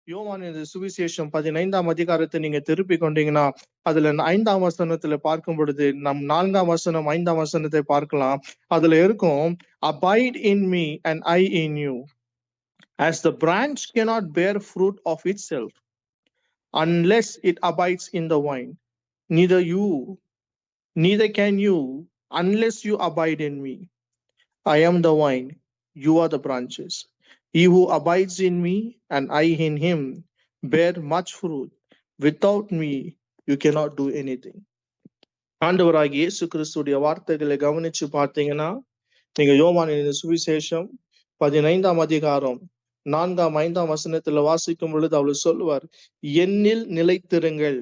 யோவானின் சுவிசேஷம் 15ஆம் அதிகாரத்தை நீங்க திருப்பி கொண்டீங்கன்னா, அதுல 5ஆம் வசனத்துல பார்க்கும் பொழுது, நம் 4ஆம் வசனம் 5ஆம் வசனத்தை பார்க்கலாம். அதுல இருக்கும், abide in me and I in you, as the branch cannot bear fruit of itself unless it abides in the vine, neither can you unless you abide in me. I am the vine, you are the branches. He who abides in me and I in him bear much fruit. Without me, you cannot do anything. ஆண்டவராகிய இயேசு கிறிஸ்துடைய வார்த்தைகளை கவனிச்சு பார்த்தீங்கன்னா, நீங்க யோவானின் சுவிசேஷம் 15ஆம் அதிகாரம் 4ஆம் 5ஆம் வசனத்துல வாசிக்கும் பொழுது அவர் சொல்லுவார், என்னில் நிலைத்திருங்கள்,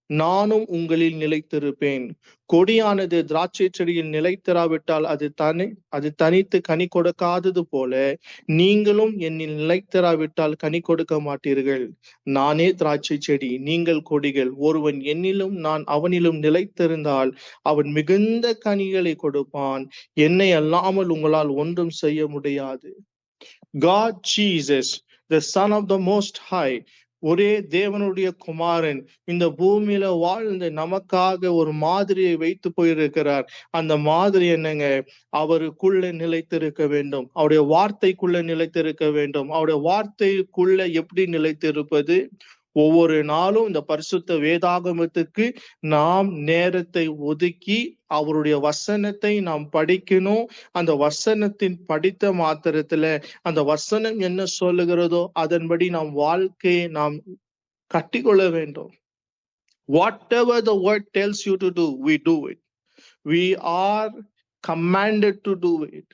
நானும் உங்களில் நிலைத்திருப்பேன். கொடியானது திராட்சை செடியில் நிலைத்திராவிட்டால் அது தனித்து கனி கொடுக்காதது போல, நீங்களும் என்னில் நிலைத்திராவிட்டால் கனி கொடுக்க மாட்டீர்கள். நானே திராட்சை செடி, நீங்கள் கொடிகள். ஒருவன் என்னிலும் நான் அவனிலும் நிலைத்திருந்தால் அவன் மிகுந்த கனிகளை கொடுப்பான். என்னை அல்லாமல் உங்களால் ஒன்றும் செய்ய முடியாது. God Jesus, the Son of the Most High, ஒரே தேவனுடைய குமாரன், இந்த பூமியில வாழ்ந்து நமக்காக ஒரு மாதிரியை வைத்து போயிருக்கிறார். அந்த மாதிரி என்னங்க? அவருக்குள்ள நிலைத்திருக்க வேண்டும், அவருடைய வார்த்தைக்குள்ள நிலைத்திருக்க வேண்டும். அவருடைய வார்த்தைக்குள்ள எப்படி நிலைத்திருப்பது? ஒவ்வொரு நாளும் இந்த பரிசுத்த வேதாகமத்துக்கு நாம் நேரத்தை ஒதுக்கி அவருடைய வசனத்தை நாம் படிக்கணும். அந்த வசனத்தின் படித்த மாத்திரத்துல அந்த வசனம் என்ன சொல்லுகிறதோ அதன்படி நாம் வாழ்க்கையை நாம் கட்டிக்கொள்ள வேண்டும். Whatever the word tells you to do, we do it. We are commanded to do it.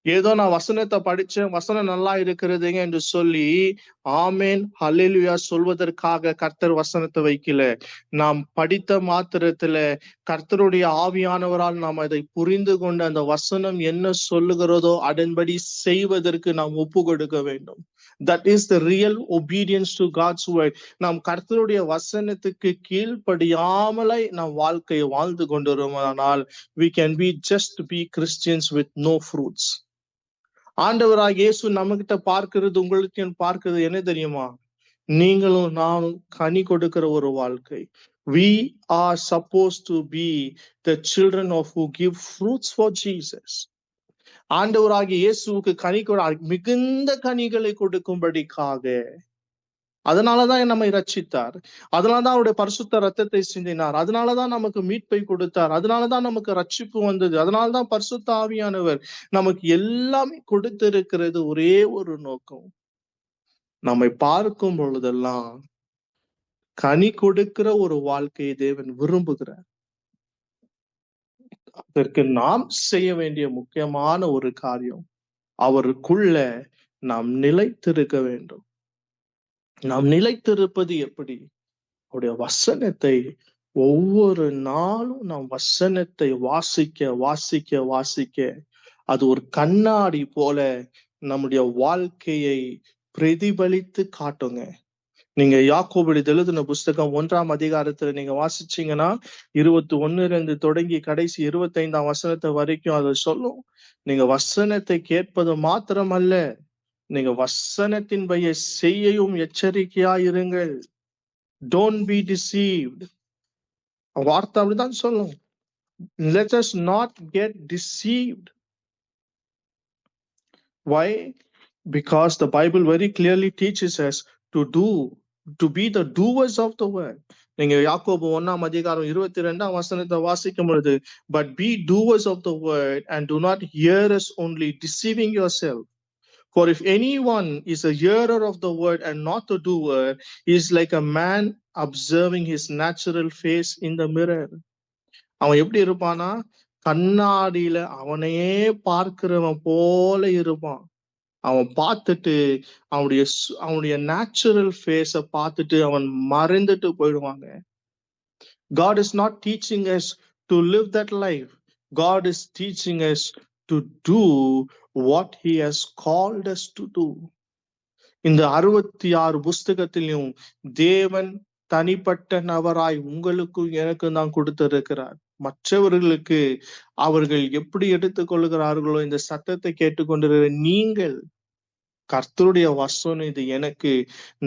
ஏதோ நான் வசனத்தை படிச்சேன், வசனம் நல்லா இருக்கிறதுங்க என்று சொல்லி ஆமேன் ஹல்லேலூயா சொல்வதற்காக கர்த்தர் வசனத்தை வைக்கல. நாம் படித்த மாத்திரத்துல கர்த்தருடைய ஆவியானவரால் நாம் அதை புரிந்து கொண்டு அந்த வசனம் என்ன சொல்லுகிறதோ அதன்படி செய்வதற்கு நாம் ஒப்பு கொடுக்க வேண்டும். That is the real obedience to God's word. நாம் கர்த்தருடைய வசனத்துக்கு கீழ்ப்படியாமலே நாம் வாழ்க்கையை வாழ்ந்து கொண்டிருந்தால் we can be just be Christians with no fruits. ஆண்டவராக இயேசு நம்ம கிட்ட பார்க்கிறது, உங்களுக்கு பார்க்கிறது என்ன தெரியுமா? நீங்களும் நானும் கனி கொடுக்கிற ஒரு வாழ்க்கை. We are supposed to be the children of who give fruits for Jesus. ஆண்டவராகிய இயேசுவுக்கு மிகுந்த கனிகளை கொடுக்கும்படிக்காக, அதனாலதான் நம்மை ரட்சித்தார், அதனாலதான் அவருடைய பரிசுத்த ரத்தத்தை சிந்தினார், அதனாலதான் நமக்கு மீட்பை கொடுத்தார், அதனாலதான் நமக்கு ரட்சிப்பு வந்தது, அதனாலதான் பரிசுத்த ஆவியானவர் நமக்கு எல்லாமே கொடுத்திருக்கிறது. ஒரே ஒரு நோக்கம், நம்மை பார்க்கும் பொழுதெல்லாம் கனி கொடுக்கிற ஒரு வாழ்க்கையை தேவன் விரும்புகிறார். அதற்கு நாம் செய்ய வேண்டிய முக்கியமான ஒரு காரியம், அவருக்குள்ள நாம் நிலைத்திருக்க வேண்டும். நாம் நிலைத்திருப்பது எப்படி? அவருடைய வசனத்தை ஒவ்வொரு நாளும் நாம் வசனத்தை வாசிக்க வாசிக்க வாசிக்க அது ஒரு கண்ணாடி போல நம்முடைய வாழ்க்கையை பிரதிபலித்து காட்டுங்க. நீங்க யாக்கோபு எழுதின புஸ்தகம் 1ஆம் அதிகாரத்துல நீங்க வாசிச்சீங்கன்னா 21 தொடங்கி கடைசி 25ஆம் வசனத்தை வரைக்கும் அதை சொல்லும். நீங்க வசனத்தை கேட்பது மாத்திரமல்ல, நீங்க வசனத்தின் பைய செய்யவும் எச்சரிக்கையா இருங்கள். Don't be deceived. வார்த்தை அப்படிதான் சொல்லும். Let us not get deceived. Why? Because the Bible very clearly teaches us to be the doers of the word. நீங்க யாக்கோபு 1ஆம் அதிகாரம் 22ஆம் வசனத்தை வாசிக்கும் பொழுது, but be doers of the word and do not hearers only, deceiving yourself. For if anyone is a hearer of the word and not a doer, he is like a man observing his natural face in the mirror. அவன் எப்படி இருப்பானா? கண்ணாடியில அவனையே பார்க்கிறவன் போல இருப்பான். அவன் பார்த்துட்டு அவனுடைய நேச்சுரல் ஃபேஸ பார்த்துட்டு அவன் மறைந்துட்டு போயிடுவாங்க. God is not teaching us to live that life. God is teaching us to do what he has called us to do. இந்த 66 புஸ்தகத்திலும் தேவன் தனிப்பட்ட நபராய் உங்களுக்கும் எனக்கு தான் கொடுத்திருக்கிறார். மற்றவர்களுக்கு அவர்கள் எப்படி எடுத்துக்கொள்கிறார்களோ இந்த சத்தத்தை கேட்டுக்கொண்டிருக்கிற நீங்கள் கர்த்தருடைய வசனம் இது எனக்கு.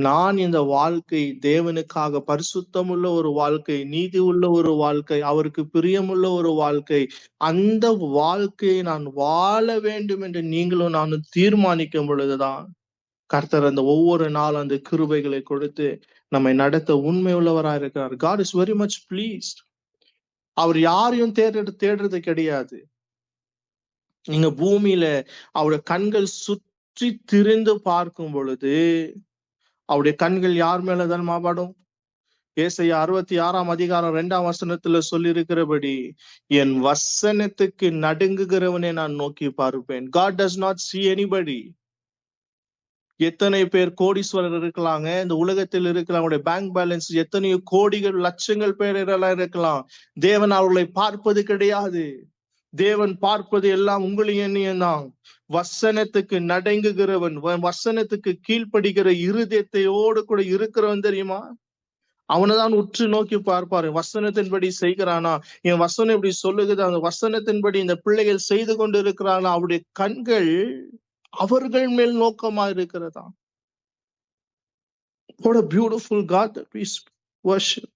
நான் இந்த வாழ்க்கை தேவனுக்காக பரிசுத்தமுள்ள ஒரு வாழ்க்கை, நீதி உள்ள ஒரு வாழ்க்கை, அவருக்கு பிரியமுள்ள ஒரு வாழ்க்கை, அந்த வாழ்க்கையை நான் வாழ வேண்டும் என்று நீங்களும் நானும் தீர்மானிக்கும் பொழுதுதான் கர்த்தர் அந்த ஒவ்வொரு நாளும் அந்த கிருபைகளை கொடுத்து நம்மை நடத்த உண்மை உள்ளவராக இருக்கிறார். God is very much pleased. அவர் யாரையும் தேடுறது கிடையாது. நீங்க பூமியில அவருடைய கண்கள் சுற்றி திரிந்து பார்க்கும் பொழுது அவருடைய கண்கள் யார் மேலதான் மாபாடும்? ஏசாயா 66 அதிகாரம் 2 சொல்லி இருக்கிறபடி, என் வசனத்துக்கு நடுங்குகிறவனை நான் நோக்கி பார்ப்பேன். God does not see anybody. எத்தனை பேர் கோடீஸ்வரர் இருக்கலாங்க இந்த உலகத்தில் இருக்கலாம், அவருடைய பேங்க் பேலன்ஸ் எத்தனையோ கோடிகள் லட்சங்கள் பேர் இருக்கலாம். தேவன் அவர்களை பார்ப்பது கிடையாது. தேவன் பார்ப்பது எல்லாம் உங்களையும் என்னையும் தான். வசனத்துக்கு நடுங்குகிறவன், வசனத்துக்கு கீழ்ப்படுகிற இருதயத்தையோடு கூட இருக்கிறவன் தெரியுமா, அவனைதான் உற்று நோக்கி பார்ப்பாரு. வசனத்தின்படி செய்கிறானா, என் வசனம் இப்படி சொல்லுகிறது, அந்த வசனத்தின்படி இந்த பிள்ளைகள் செய்து கொண்டு இருக்கிறானா, அவருடைய கண்கள் அவர்கள் மேல் நோக்கமா இருக்கிறதா. What a beautiful God that we worship.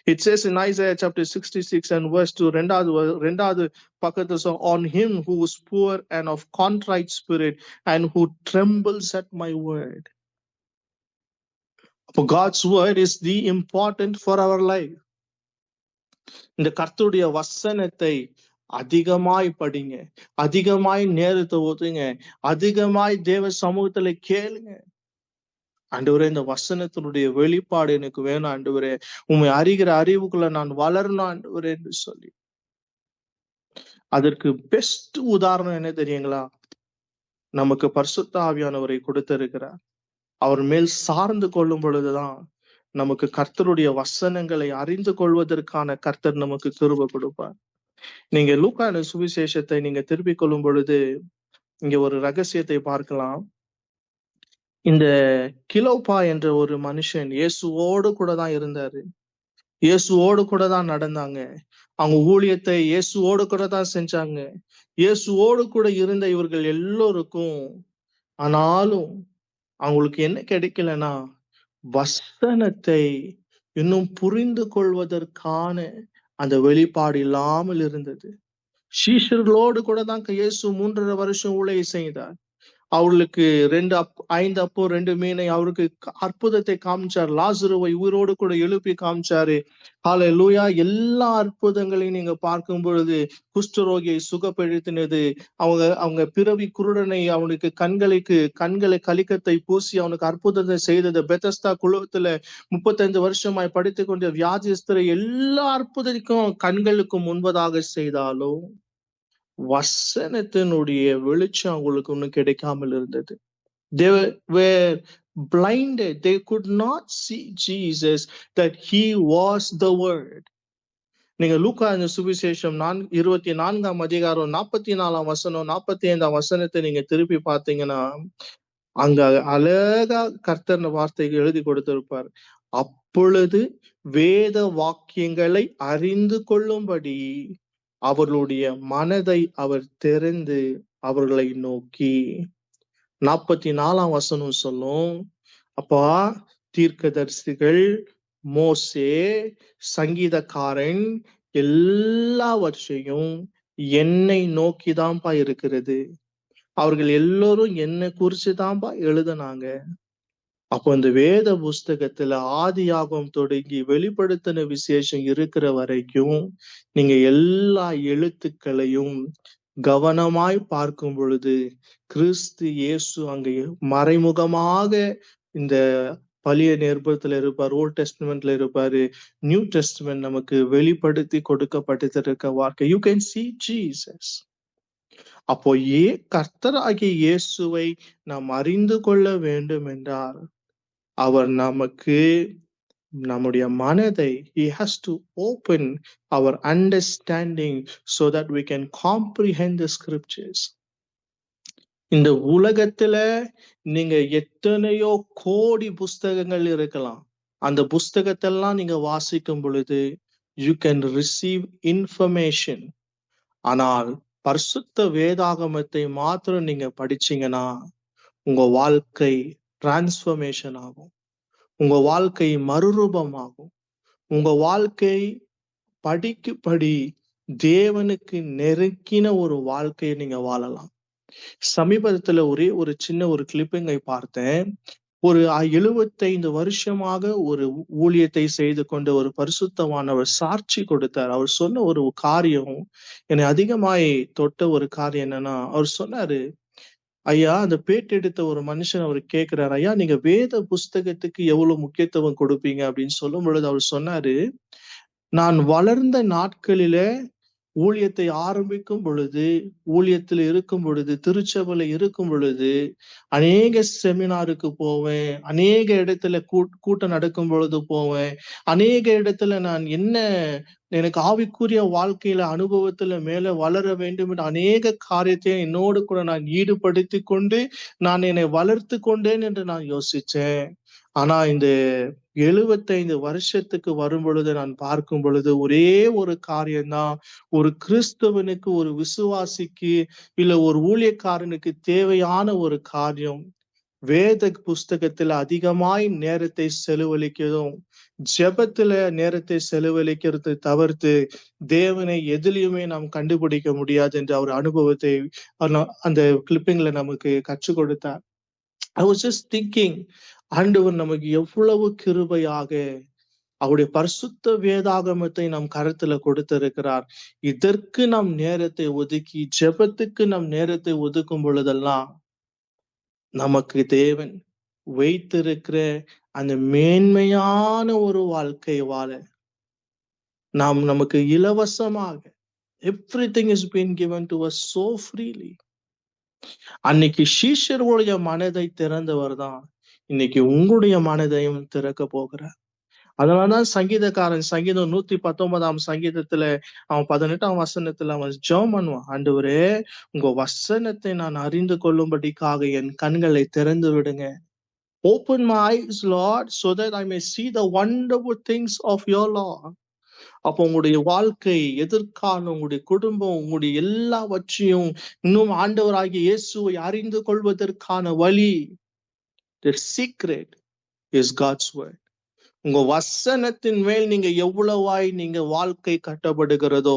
It says in Isaiah chapter 66 and verse 2, ரெண்டாவது பக்கத்துல, on him who is poor and of contrite spirit and who trembles at my word. For God's word is the important for our life. இந்த கர்த்தருடைய வசனத்தை அதிகமாய் படிங்க, அதிகமாய் நேரத்தை ஒதுங்க, அதிகமாய் தேவ சமூகத்துல கேளுங்க. ஆண்டவரே, இந்த வசனத்தினுடைய வெளிப்பாடு எனக்கு வேணும் ஆண்டவரே, உண்மை அறிகிற அறிவுக்குள்ள நான் வளரணும் ஆண்டவரே என்று சொல்லி. அதற்கு பெஸ்ட் உதாரணம் என்ன தெரியுங்களா? நமக்கு பரிசுத்த ஆவியானவரை கொடுத்திருக்கிறார். அவர் மேல் சார்ந்து கொள்ளும் பொழுதுதான் நமக்கு கர்த்தருடைய வசனங்களை அறிந்து கொள்வதற்கான கர்த்தர் நமக்கு கிருபை கொடுப்பார். நீங்க லூக்கா சுவிசேஷத்தை நீங்க திருப்பிக் கொள்ளும் பொழுது இங்க ஒரு ரகசியத்தை பார்க்கலாம். இந்த கிலோப்பா என்ற ஒரு மனுஷன் இயேசுவோடு கூட தான் இருந்தாரு, இயேசுவோடு கூட தான் நடந்தாங்க, அவங்க ஊழியத்தை இயேசுவோடு கூட தான் செஞ்சாங்க, இயேசுவோடு கூட இருந்த இவர்கள் எல்லோருக்கும். ஆனாலும் அவங்களுக்கு என்ன கிடைக்கலன்னா, வசனத்தை இன்னும் புரிந்து கொள்வதற்கான அந்த வெளிப்பாடு இல்லாமல் இருந்தது. சீஷர்களோடு கூட தான் இயேசு 3.5 வருஷம் ஊழியம் செய்தார். அவர்களுக்கு 5 அப்போ 2 மீனை அவருக்கு அற்புதத்தை காமிச்சார். லாசருவை உயிரோடு கூட எழுப்பி காமிச்சாரு. ஹல்லேலூயா. எல்லா அற்புதங்களையும் நீங்க பார்க்கும் பொழுது குஷ்டரோகியை சுகப்படுத்தினது, அவங்க பிறவி குருடனை அவனுக்கு கண்களை கலிக்கத்தை பூசி அவனுக்கு அற்புதத்தை செய்தது, பெத்தஸ்தா குளத்துல 35 வருஷமாய் படித்துக் கொண்ட வியாதிஸ்தரை எல்லா அற்புதத்தையும் கண்களுக்கு முன்பதாக செய்தாலும் வசனத்தினுடைய வெளிச்சம் அவங்களுக்கு ஒன்னும் கிடைக்காமல் இருந்தது. They were blinded. They could not see Jesus, that he was the word. நீங்க லூக்கா சுவிசேஷம் 24 அதிகாரம் 44 வசனம் 45 வசனத்தை நீங்க திருப்பி பார்த்தீங்கன்னா, அங்க அழகா கர்த்தர் வார்த்தைக்கு எழுதி கொடுத்திருப்பார். அப்பொழுது வேத வாக்கியங்களை அறிந்து கொள்ளும்படி அவர்களுடைய மனதை அவர் திறந்து அவர்களை நோக்கி. 44 வசனம் சொல்லும், அப்பா தீர்க்கதரிசிகள், மோசே, சங்கீதக்காரன் எல்லாவற்றையும் என்னை நோக்கிதான்பா இருக்கிறது. அவர்கள் எல்லோரும் என்னை குறிச்சுதான்பா எழுதினாங்க. அப்போ இந்த வேத புஸ்தகத்துல ஆதியாகமம் தொடங்கி வெளிப்படுத்தின விசேஷம் இருக்கிற வரைக்கும் நீங்க எல்லா எழுத்துக்களையும் கவனமாய் பார்க்கும் பொழுது கிறிஸ்து இயேசு அங்கே மறைமுகமாக இந்த பழைய நிருபத்துல இருப்பார், ஓல்ட் டெஸ்டமெண்ட்ல இருப்பாரு, நியூ டெஸ்டமெண்ட் நமக்கு வெளிப்படுத்தி கொடுக்கப்பட்டிருக்க வார்த்தை. You can see Jesus. அப்போ கர்த்தராகிய இயேசுவை நாம் அறிந்து கொள்ள வேண்டும் என்றால் அவர் நமக்கு நம்முடைய மனதை, he has to open our understanding so that we can comprehend the scriptures. இந்த உலகத்துல நீங்க எத்தனையோ கோடி புஸ்தகங்கள் இருக்கலாம், அந்த புஸ்தகத்தெல்லாம் நீங்க வாசிக்கும் பொழுது you can receive information. ஆனால் பரிசுத்த வேதாகமத்தை மாத்திரம் நீங்க படிச்சீங்கன்னா உங்க வாழ்க்கை டிரான்ஸ்ஃபர்மேஷன் ஆகும். உங்க வாழ்க்கை மறுரூபமாகும். உங்க வாழ்க்கை படிக்கு படி தேவனுக்கு நெருக்கின ஒரு வாழ்க்கையை நீங்க வாழலாம். சமீபத்துல ஒரே ஒரு சின்ன ஒரு கிளிப்பிங்கை பார்த்தேன். ஒரு 75 வருஷமாக ஒரு ஊழியத்தை செய்து கொண்ட ஒரு பரிசுத்தவானவர் சாட்சி கொடுத்தார். அவர் சொன்ன ஒரு காரியம் என்னை அதிகமாய் தொட்ட ஒரு காரியம் என்னன்னா, அவர் சொன்னாரு, ஐயா அந்த பேட்டி எடுத்த ஒரு மனுஷன் அவர் கேட்கிறாரு, ஐயா நீங்க வேத புஸ்தகத்துக்கு எவ்வளவு முக்கியத்துவம் கொடுப்பீங்க அப்படின்னு சொல்லும் பொழுது அவர் சொன்னாரு, நான் வளர்ந்த நாட்களில ஊழியத்தை ஆரம்பிக்கும் பொழுது, ஊழியத்தில் இருக்கும் பொழுது, திருச்சபையில இருக்கும் பொழுது, அநேக செமினாருக்கு போவேன். அநேக இடத்துல கூட்டம் நடக்கும் பொழுது போவேன். அநேக இடத்துல நான் என்ன எனக்கு ஆவிக்குரிய வாழ்க்கையில அனுபவத்துல மேல வளர வேண்டும் என்று அநேக காரியத்தை என்னோடு கூட நான் ஈடுபடுத்திக் கொண்டு நான் என்னை வளர்த்து கொண்டேன் என்று நான் யோசிச்சேன். ஆனா இந்த 75 வருஷத்துக்கு வரும் பொழுது நான் பார்க்கும் பொழுது ஒரே ஒரு காரியம்தான், ஒரு கிறிஸ்தவனுக்கு, ஒரு விசுவாசிக்கு, இல்ல ஒரு ஊழியக்காரனுக்கு தேவையான ஒரு காரியம். வேத புஸ்தகத்துல அதிகமாய் நேரத்தை செலவழிக்கிறதும், ஜெபத்துல நேரத்தை செலவழிக்கிறதை தவிர்த்து தேவனை எதிலையுமே நாம் கண்டுபிடிக்க முடியாது என்ற ஒரு அனுபவத்தை அந்த கிளிப்பிங்ல நமக்கு கற்றுக் கொடுத்தார். I was just thinking, ஆண்டவர் நமக்கு எவ்வளவு கிருபையாக அவருடைய பரிசுத்த வேதாகமத்தை நம் கருத்துல கொடுத்திருக்கிறார். இதற்கு நாம் நேரத்தை ஒதுக்கி ஜெபத்துக்கு நம் நேரத்தை ஒதுக்கும் பொழுதெல்லாம் நமக்கு தேவன் வைத்திருக்கிற அந்த மேன்மையான ஒரு வாழ்க்கை வாழ நமக்கு இலவசமாக everything is been given to us so freely. அன்னைக்கு சீஷர்களுடைய மனதை திறந்தவர் தான் இன்னைக்கு உங்களுடைய மனதையும் திறக்க போகிறார். அதனாலதான் சங்கீதக்காரன் சங்கீதம் 119 சங்கீதத்துல அவன் 18 வசனத்துல அவன் ஜெபம் பண்ணுவான், ஆண்டவரே உங்க வசனத்தை நான் அறிந்து கொள்ளும்படிக்காக என் கண்களை திறந்து விடுங்க. Open my eyes, Lord, so that I may see the wonderful things of your law. அப்போ உங்களுடைய வாழ்க்கை, எதிர்காலம், உங்களுடைய குடும்பம், உங்களுடைய எல்லாவற்றையும் இன்னும் ஆண்டவராகிய இயேசுவை அறிந்து கொள்வதற்கான வழி, the secret is God's word. உங்க வசனத்தின் மேல் நீங்க எவ்வளவாய் நீங்க வாழ்க்கை கட்டப்படுகிறதோ,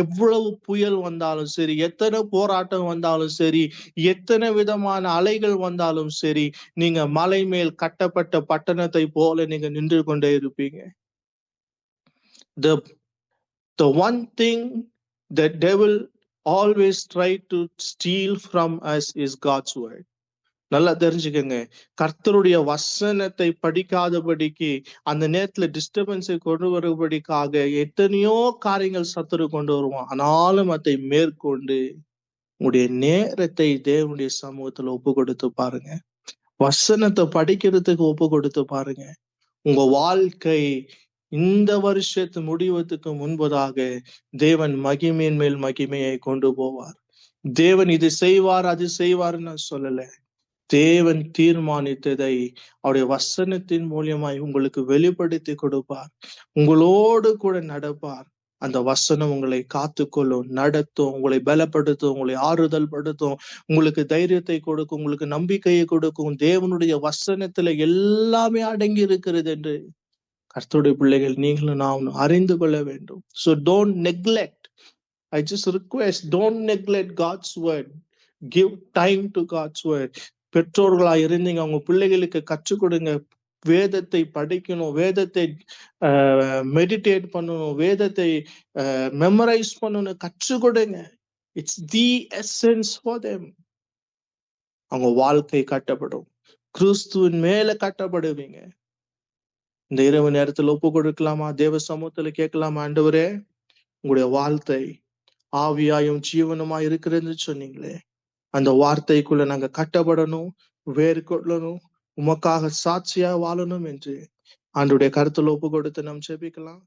எவ்வளவு புயல் வந்தாலும் சரி, எத்தனை போராட்டம் வந்தாலும் சரி, எத்தனை விதமான அலைகள் வந்தாலும் சரி, நீங்க மலை மேல் கட்டப்பட்ட பட்டணத்தை போல நீங்க நின்று கொண்டே இருப்பீங்க. The one thing the devil always try to steal from us is God's word. நல்லா தெரிஞ்சுக்கங்க, கர்த்தருடைய வசனத்தை படிக்காதபடிக்கு அந்த நேரத்துல டிஸ்டர்பன்ஸை கொண்டு வரும்படிக்காக எத்தனையோ காரியங்கள் சத்துரு கொண்டு வருவான். ஆனாலும் அதை மேற்கொண்டு உங்களுடைய நேரத்தை தேவனுடைய சமூகத்துல ஒப்பு கொடுத்து பாருங்க. வசனத்தை படிக்கிறதுக்கு ஒப்பு கொடுத்து பாருங்க. உங்க வாழ்க்கை இந்த வருஷத்து முடிவதற்கு முன்பதாக தேவன் மகிமையின் மேல் மகிமையை கொண்டு போவார். தேவன் இது செய்வார் அது செய்வார்னு நான் சொல்லல. தேவன் தீர்மானித்ததை அவருடைய வசனத்தின் மூலியமாய் உங்களுக்கு வெளிப்படுத்தி கொடுப்பார். உங்களோடு கூட நடப்பார். அந்த வசனம் உங்களை காத்துக்கொள்ளும், நடத்தும், உங்களை பலப்படுத்தும், உங்களை ஆறுதல் படுத்தும், உங்களுக்கு தைரியத்தை கொடுக்கும், உங்களுக்கு நம்பிக்கையை கொடுக்கும். தேவனுடைய வசனத்துல எல்லாமே அடங்கி இருக்கிறது என்று கர்த்தருடைய பிள்ளைகள் நீங்களும் நாம் அறிந்து கொள்ள வேண்டும். So don't neglect. I just request, don't neglect God's word. Give time to God's word. பெற்றோர்களா இருந்தீங்க, அவங்க பிள்ளைகளுக்கு கற்றுக் கொடுங்க. வேதத்தை படிக்கணும், வேதத்தை மெடிடேட் பண்ணணும், வேதத்தை மெமரைஸ் பண்ணணும், கற்றுக் கொடுங்க. It's the essence for them. அவங்க வாழ்க்கை கட்டப்படும், கிறிஸ்துவின் மேல கட்டப்படுவீங்க. இந்த இரவு நேரத்தில் ஒப்பு கொடுக்கலாமா? தேவ சமூகத்துல கேட்கலாமா? ஆண்டவரே உங்களுடைய வார்த்தை ஆவியாயும் ஜீவனுமா இருக்கிறதுன்னு சொன்னீங்களே, அந்த வார்த்தைக்குள்ள நாங்க கட்டப்படணும், வேறு கொள்ளணும், உமக்காக சாட்சியா வாழணும் என்று ஆண்டவருடைய கருத்துல ஒப்பு கொடுத்து நாம் ஜெபிக்கலாம்.